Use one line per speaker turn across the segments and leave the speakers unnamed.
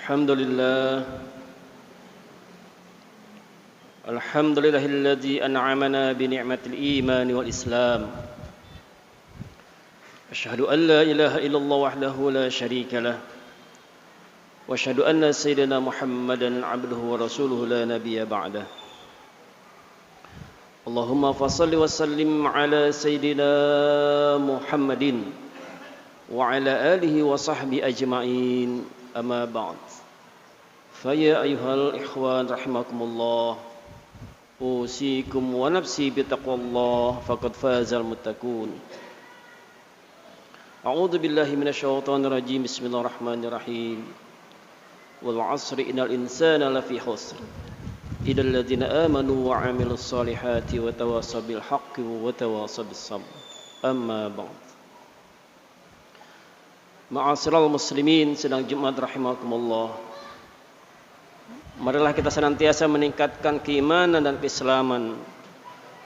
Alhamdulillah Alhamdulillahilladzi an'amana bi ni'matil iman wal islam. Asyhadu an la ilaha illallah wahdahu la syarika lah. Wa asyhadu anna sayyidina Muhammadan 'abduhu wa rasuluhu la nabiyya ba'dah. Allahumma fashalli wa sallim ala sayyidina Muhammadin wa ala alihi wa sahbihi ajma'in. Amma ba'd. Fa ya ayyuhal ikhwan rahimakumullah. Usikum wa nafsi bitaqwallah faqad fazal muttaqun. A'udzu billahi minasyaitonir rajim. Bismillahirrahmanirrahim. Wal 'asri innal insana lafi khusr. Illal ladzina amanu wa 'amilus solihati wa tawassaw bil haqqi wa tawassaw bis sabr. Amma ba'd. Ma'asyiral muslimin sedang Jumat rahimakumullah. Marilah kita senantiasa meningkatkan keimanan dan keislaman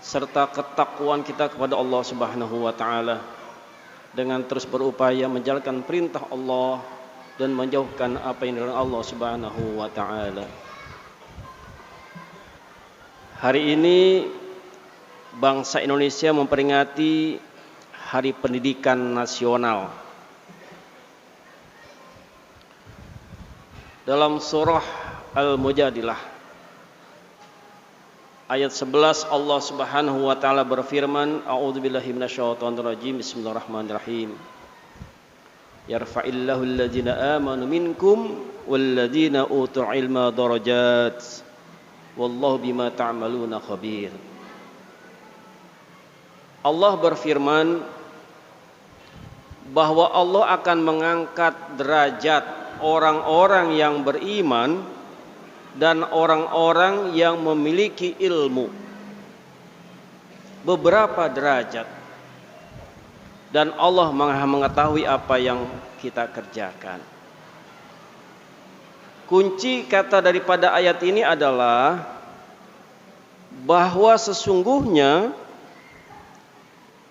serta ketakwaan kita kepada Allah Subhanahu wa taala dengan terus berupaya menjalankan perintah Allah dan menjauhkan apa yang dilarang Allah Subhanahu wa taala. Hari ini bangsa Indonesia memperingati Hari Pendidikan Nasional. Dalam surah Al-Mujadilah ayat 11 Allah Subhanahu wa taala berfirman, a'udzubillahi minasyaitonir rajim. Bismillahirrahmanirrahim. Yarfa'illahu alladzina amanu minkum walladzina utul ilma darajat wallahu bima ta'maluna khabir. Allah berfirman bahwa Allah akan mengangkat derajat orang-orang yang beriman dan orang-orang yang memiliki ilmu beberapa derajat, dan Allah mengetahui apa yang kita kerjakan. Kunci kata daripada ayat ini adalah bahwa sesungguhnya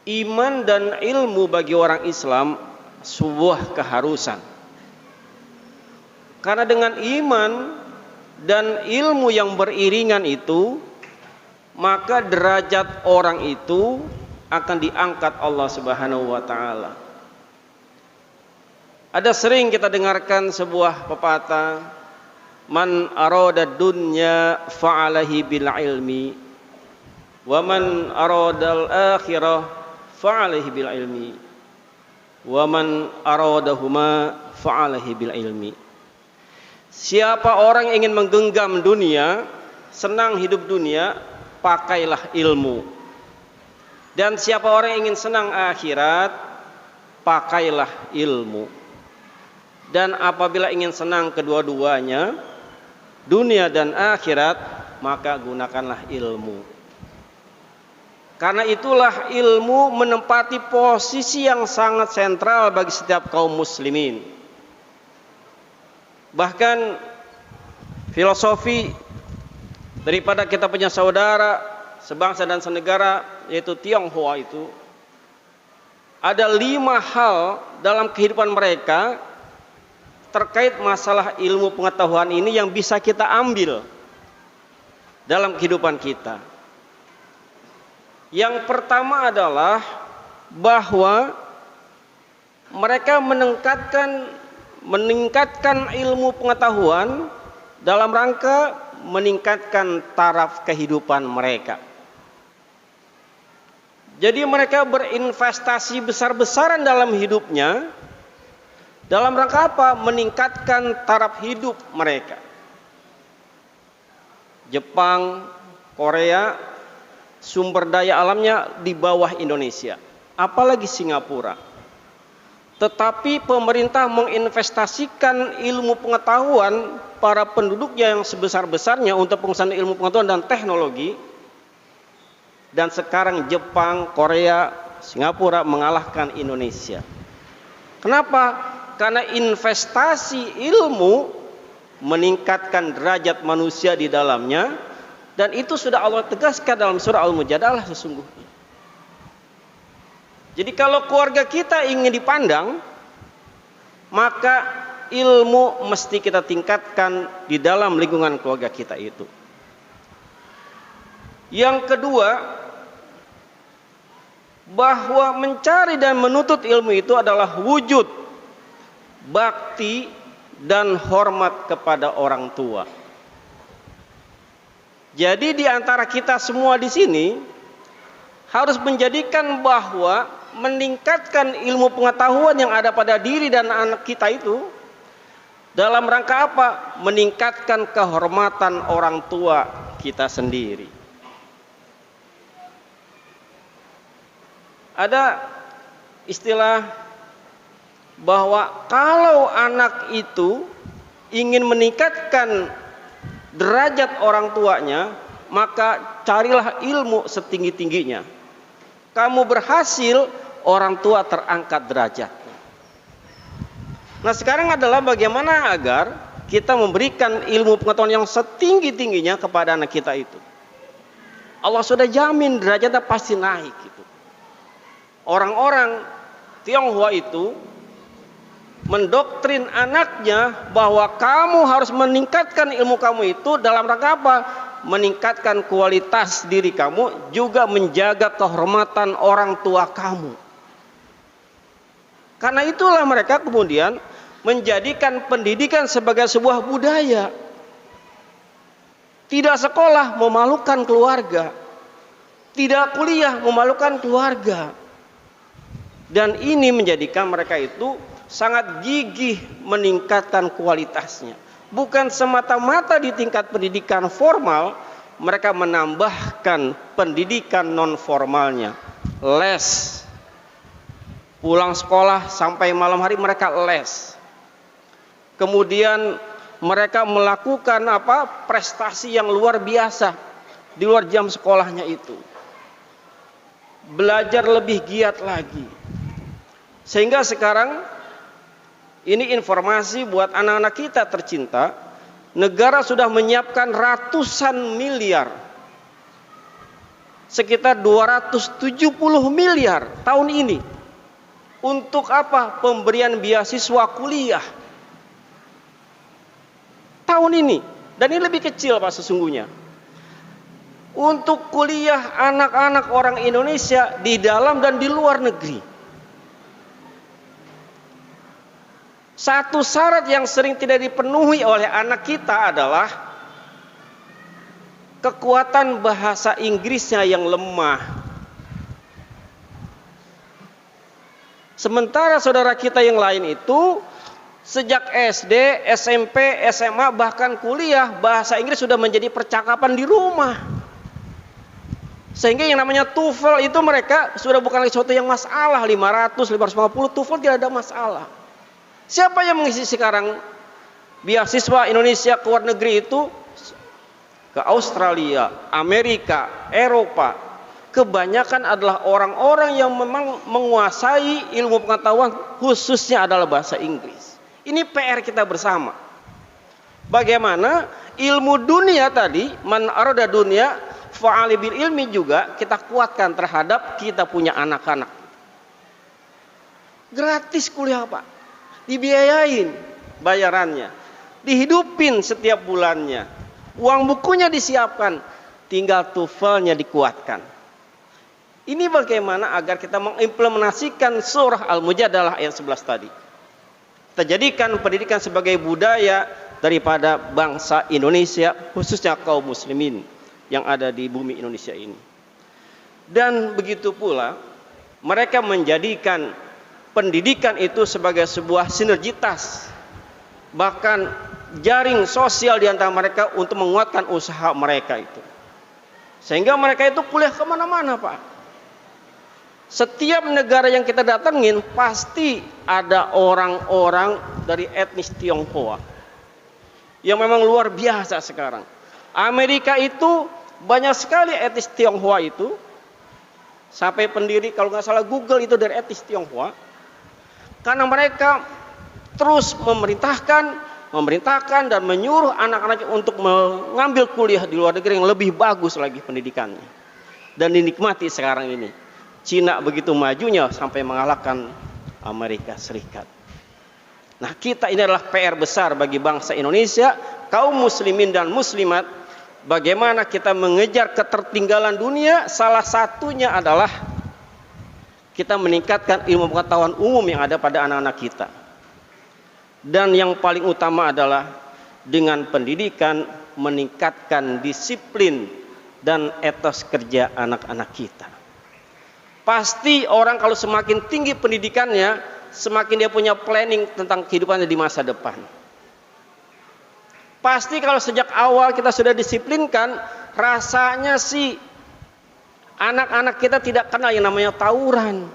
iman dan ilmu bagi orang Islam sebuah keharusan. Karena dengan iman dan ilmu yang beriringan itu, maka derajat orang itu akan diangkat Allah Subhanahu wa taala. Ada sering kita dengarkan sebuah pepatah, man arada dunya fa'alahi bil ilmi wa man aradal akhirah fa'alahi bil ilmi wa man aradahuma fa'alahi bil ilmi. Siapa orang yang ingin menggenggam dunia, senang hidup dunia, pakailah ilmu. Dan siapa orang yang ingin senang akhirat, pakailah ilmu. Dan apabila ingin senang kedua-duanya, dunia dan akhirat, maka gunakanlah ilmu. Karena itulah ilmu menempati posisi yang sangat sentral bagi setiap kaum muslimin. Bahkan filosofi daripada kita punya saudara sebangsa dan senegara, yaitu Tionghoa, itu ada 5 hal dalam kehidupan mereka terkait masalah ilmu pengetahuan ini yang bisa kita ambil dalam kehidupan kita. Yang pertama adalah bahwa mereka meningkatkan ilmu pengetahuan dalam rangka meningkatkan taraf kehidupan mereka. Jadi mereka berinvestasi besar-besaran dalam hidupnya dalam rangka apa? Meningkatkan taraf hidup mereka. Jepang, Korea, sumber daya alamnya di bawah Indonesia, apalagi Singapura. Tetapi pemerintah menginvestasikan ilmu pengetahuan para penduduknya yang sebesar-besarnya untuk pengusahaan ilmu pengetahuan dan teknologi. Dan sekarang Jepang, Korea, Singapura mengalahkan Indonesia. Kenapa? Karena investasi ilmu meningkatkan derajat manusia di dalamnya. Dan itu sudah Allah tegaskan dalam surah Al-Mujadalah sesungguhnya. Jadi kalau keluarga kita ingin dipandang, maka ilmu mesti kita tingkatkan di dalam lingkungan keluarga kita itu. Yang kedua, bahwa mencari dan menuntut ilmu itu adalah wujud bakti dan hormat kepada orang tua. Jadi di antara kita semua di sini harus menjadikan bahwa meningkatkan ilmu pengetahuan yang ada pada diri dan anak kita itu dalam rangka apa? Meningkatkan kehormatan orang tua kita sendiri. Ada istilah bahwa kalau anak itu ingin meningkatkan derajat orang tuanya, maka carilah ilmu setinggi-tingginya. Kamu berhasil, orang tua terangkat derajatnya. Nah, sekarang adalah bagaimana agar kita memberikan ilmu pengetahuan yang setinggi-tingginya kepada anak kita itu. Allah sudah jamin derajatnya pasti naik gitu. Orang-orang Tionghoa itu mendoktrin anaknya bahwa kamu harus meningkatkan ilmu kamu itu dalam rangka apa? Meningkatkan kualitas diri kamu, juga menjaga kehormatan orang tua kamu. Karena itulah mereka kemudian menjadikan pendidikan sebagai sebuah budaya. Tidak sekolah memalukan keluarga, tidak kuliah memalukan keluarga. Dan ini menjadikan mereka itu sangat gigih meningkatkan kualitasnya. Bukan semata-mata di tingkat pendidikan formal, mereka menambahkan pendidikan non formalnya. Les. Pulang sekolah sampai malam hari mereka les. Kemudian mereka melakukan prestasi yang luar biasa di luar jam sekolahnya itu. Belajar lebih giat lagi. Sehingga sekarang ini informasi buat anak-anak kita tercinta, negara sudah menyiapkan ratusan miliar, sekitar 270 miliar tahun ini. Untuk apa? Pemberian beasiswa kuliah tahun ini. Dan ini lebih kecil Pak sesungguhnya. Untuk kuliah anak-anak orang Indonesia di dalam dan di luar negeri. Satu syarat yang sering tidak dipenuhi oleh anak kita adalah kekuatan bahasa Inggrisnya yang lemah. Sementara saudara kita yang lain itu sejak SD, SMP, SMA, bahkan kuliah, bahasa Inggris sudah menjadi percakapan di rumah. Sehingga yang namanya TOEFL itu mereka sudah bukan lagi sesuatu yang masalah. 500, 550 TOEFL tidak ada masalah. Siapa yang mengisi sekarang beasiswa Indonesia ke luar negeri itu? Ke Australia, Amerika, Eropa. Kebanyakan adalah orang-orang yang memang menguasai ilmu pengetahuan, khususnya adalah bahasa Inggris. Ini PR kita bersama. Bagaimana ilmu dunia tadi, man arada dunia fa'ali bil ilmi, juga kita kuatkan terhadap kita punya anak-anak. Gratis kuliah Pak. Dibiayain bayarannya, dihidupin setiap bulannya, uang bukunya disiapkan, tinggal TOEFL-nya dikuatkan. Ini bagaimana agar kita mengimplementasikan surah Al-Mujadalah ayat 11 tadi. Kita jadikan pendidikan sebagai budaya daripada bangsa Indonesia, khususnya kaum muslimin yang ada di bumi Indonesia ini. Dan begitu pula mereka menjadikan pendidikan itu sebagai sebuah sinergitas, bahkan jaring sosial di antara mereka untuk menguatkan usaha mereka itu. Sehingga mereka itu kuliah kemana-mana Pak. Setiap negara yang kita datengin pasti ada orang-orang dari etnis Tionghoa yang memang luar biasa sekarang. Amerika itu banyak sekali etnis Tionghoa itu. Sampai pendiri kalau nggak salah Google itu dari etnis Tionghoa. Karena mereka terus memerintahkan dan menyuruh anak-anaknya untuk mengambil kuliah di luar negeri yang lebih bagus lagi pendidikannya. Dan dinikmati sekarang ini. Cina begitu majunya sampai mengalahkan Amerika Serikat. Nah, kita ini adalah PR besar bagi bangsa Indonesia, kaum muslimin dan muslimat. Bagaimana kita mengejar ketertinggalan dunia? Salah satunya adalah kita meningkatkan ilmu pengetahuan umum yang ada pada anak-anak kita. Dan yang paling utama adalah dengan pendidikan meningkatkan disiplin dan etos kerja anak-anak kita. Pasti orang kalau semakin tinggi pendidikannya, semakin dia punya planning tentang kehidupannya di masa depan. Pasti kalau sejak awal kita sudah disiplinkan, rasanya sih anak-anak kita tidak kenal yang namanya tawuran.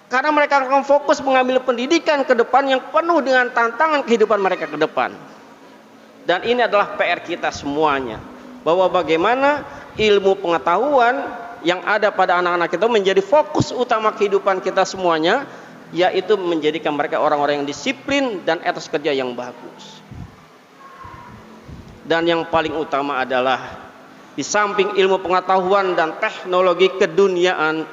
Karena mereka akan fokus mengambil pendidikan ke depan yang penuh dengan tantangan kehidupan mereka ke depan. Dan ini adalah PR kita semuanya, bahwa bagaimana ilmu pengetahuan yang ada pada anak-anak kita menjadi fokus utama kehidupan kita semuanya, yaitu menjadikan mereka orang-orang yang disiplin dan etos kerja yang bagus. Dan yang paling utama adalah di samping ilmu pengetahuan dan teknologi keduniaan,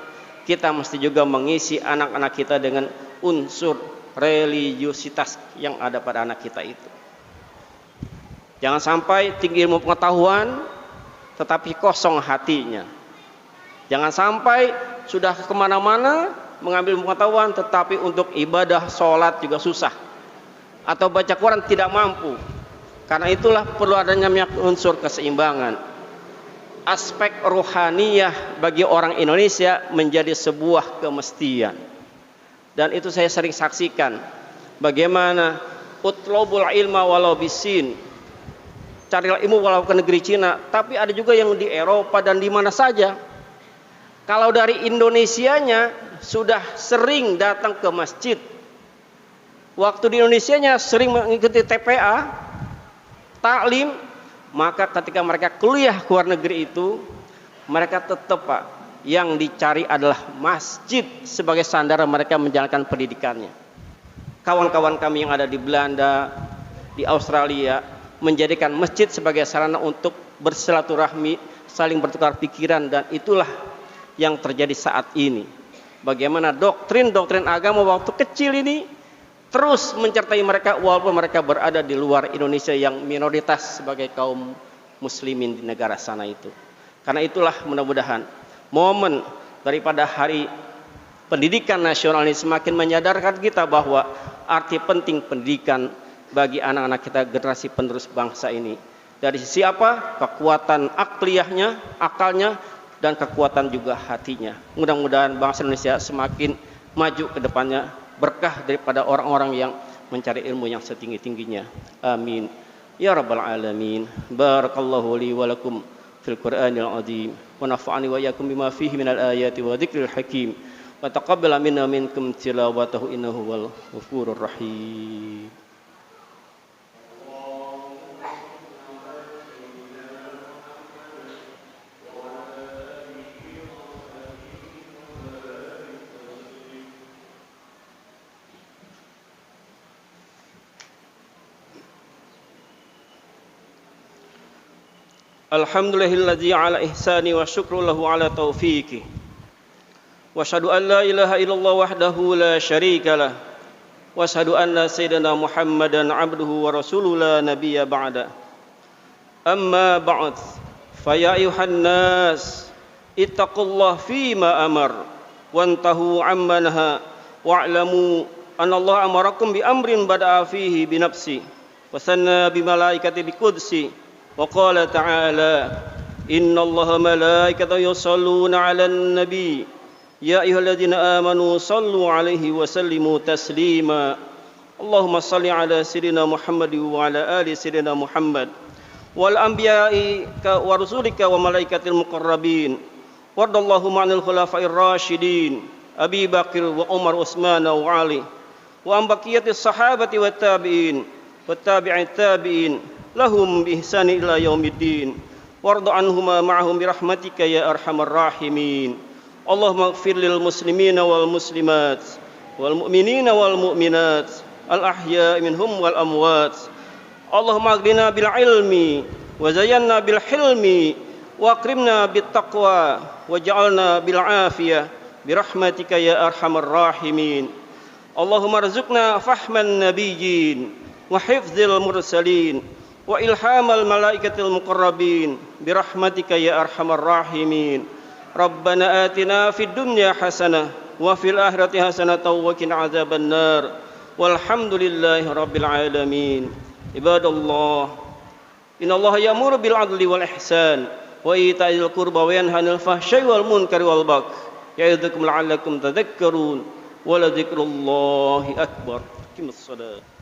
kita mesti juga mengisi anak-anak kita dengan unsur religiusitas yang ada pada anak kita itu. Jangan sampai tinggi ilmu pengetahuan tetapi kosong hatinya. Jangan sampai sudah kemana-mana mengambil pengetahuan tetapi untuk ibadah sholat juga susah, atau baca Quran tidak mampu. Karena itulah perlu adanya unsur keseimbangan. Aspek rohaniyah bagi orang Indonesia menjadi sebuah kemestian. Dan itu saya sering saksikan, bagaimana utlubul ilma walau bisin, carilah ilmu walau ke negeri Cina. Tapi ada juga yang di Eropa dan di mana saja. Kalau dari Indonesianya sudah sering datang ke masjid, waktu di Indonesianya sering mengikuti TPA, taklim, maka ketika mereka kuliah ke luar negeri itu, mereka tetap Pak, yang dicari adalah masjid sebagai sandaran mereka menjalankan pendidikannya. Kawan-kawan kami yang ada di Belanda, di Australia, menjadikan masjid sebagai sarana untuk bersilaturahmi, saling bertukar pikiran, dan itulah yang terjadi saat ini. Bagaimana doktrin-doktrin agama waktu kecil ini terus menyertai mereka walaupun mereka berada di luar Indonesia yang minoritas sebagai kaum muslimin di negara sana itu. Karena itulah mudah-mudahan momen daripada hari pendidikan nasional ini semakin menyadarkan kita bahwa arti penting pendidikan bagi anak-anak kita, generasi penerus bangsa ini. Dari sisi apa? Kekuatan akliyahnya, akalnya, dan kekuatan juga hatinya. Mudah-mudahan bangsa Indonesia semakin maju ke depannya, berkah daripada orang-orang yang mencari ilmu yang setinggi-tingginya. Amin ya rabbal alamin. Barakallahu li wa lakum fil Qur'anil azim wa nafa'ani wa iyyakum bima fihi minal ayati wa dzikril hakim wa taqabbal minna minkum tilawatahu innahu wal ghafurur rahim. Alhamdulillahilladzi ala ihsani wa syukru lahu ala taufiqi wa asyhadu an la ilaha illallah wahdahu la syarikalah wa asyhadu anna sayyidina Muhammadan abduhu wa rasuluhu la nabiyya ba'da. Amma ba'd, fa ya ayuhan nas ittaqullaha fima amar wantahu amma naha wa'lamu anna Allah amarakum bi amrin bada'a fihi bi nafsi wa sanna bi malaikati bi qudsi. وقال تعالى إن الله ملائكته يصلون على النبي يا أيها الذين آمنوا صلوا عليه وسلموا تسليما اللهم صل على سيدنا محمد وعلى آل سيدنا محمد والأنبياء ورسولك وملائكة المقربين وارض اللهم عن الخلفاء الراشدين أبي بكر وعمر وعثمان وعلي وعن بقية الصحابة والتابعين والتابع التابعين lahum bi ihsani ila yaumiddin warda anhuma ma'ahum bi rahmatika ya arhamar rahimin. Allahumma ighfir lil muslimina wal muslimat wal mu'minina wal mu'minat al ahya'i minhum wal amwat. Allahumma aghnina bil ilmi wa zayyinna bil hilmi wa akrimna bit taqwa waj'alna bil afiyah bi rahmatika ya arhamar rahimin. Allahumma rzuqna fahman nabiyyin wa hifdzil mursalin wa ilhamal malaikatil muqarrabin birahmatika ya arhamar rahimin. Rabbana atina fid dunya hasanah wa fil akhirati hasanah wa qina adzabannar. Walhamdulillahi rabbil alamin. Ibadallah, innallaha ya'muru bil adli wal ihsan wa ita'il qurba wa yanha 'anil fahsya'i wal munkari wal baghi ya'idzukum la'allakum tadhakkarun. Wa la dzikrullahi akbar. Qimis shalah.